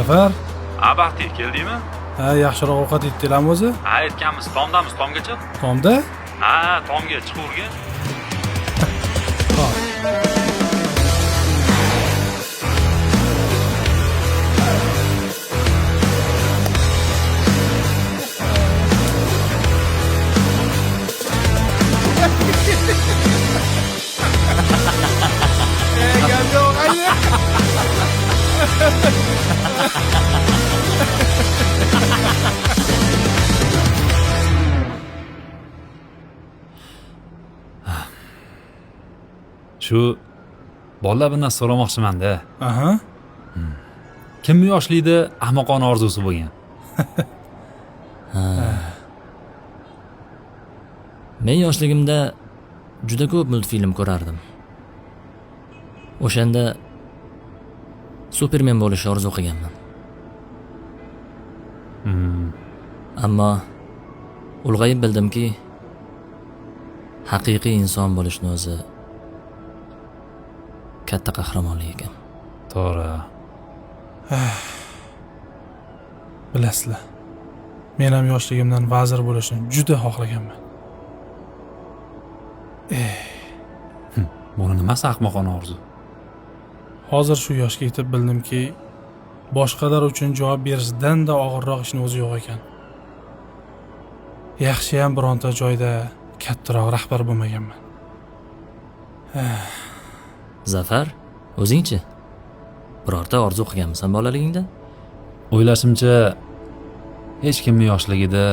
Zafar? Baxti, keldingmi? Ha, yaxshiroq ovqat yedinglarmi o'zi? Ha, aytganmiz, tomdamiz, tomgacha. Tomda? Ha, tomga chiqurga. Hop. Shu bolalar bilan so'ramoqchiman-da. Aha. Kim yoshlikda ahmoqona orzusi bo'lgan? Men yoshligimda juda ko'p multfilm ko'rardim. O'shanda Superman bo'lishni orzu qilganman. Ammo ulg'ayib bildimki, haqiqiy inson bo'lishni o'zi katta qahramonlik ekan. To'g'ri. Bilasizlar, men ham yoshligimdan vazir bo'lishni juda xohlaganman. Buni nimasi ahmoqona orzu? Hozir shu yoshga yetib bildimki, boshqalar uchun javob berishdan-da og'irroq ishni o'zi yo'q ekan. Yaxshi ham bironta joyda kattaroq rahbar bo'lmaganman. Zafar, o'zingchi? Birorta orzu qilganmisan bolaligingda? O'ylashimcha, hech kimning yoshligida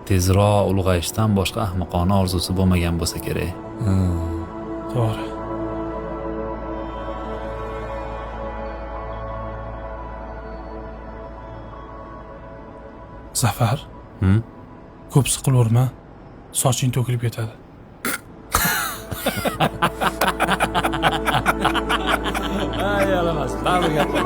tezroq ulg'ayishdan boshqa ahmoqona orzusi bo'lmagan bo'lsa kerak. To'g'ri. Zafar? Ko'p siqilaverma. Soching to'kilib ketadi. Ay, yalamas. Ba'zi gaplar.